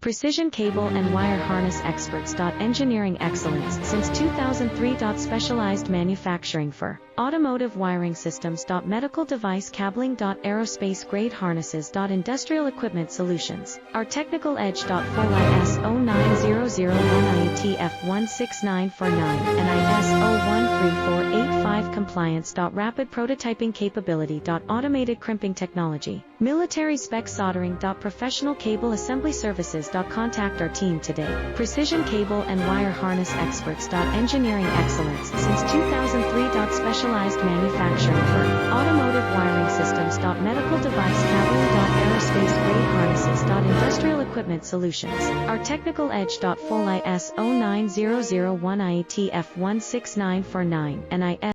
Precision cable and wire harness experts. Engineering excellence since 2003. Specialized manufacturing for automotive wiring systems. Medical device cabling. Aerospace grade harnesses. Industrial equipment solutions. Our technical edge. Full IS 09001 IATF 16949 and IS 013485 compliance. Rapid prototyping capability. Automated crimping technology. Military spec soldering. Professional cable assembly services. Contact our team today. Precision cable and wire harness experts. Engineering excellence since 2003. Specialized manufacturing for automotive wiring systems. Medical device cabling. Aerospace grade harnesses. Industrial equipment solutions. Our technical edge. Full IS 09001 IATF 16949 and IS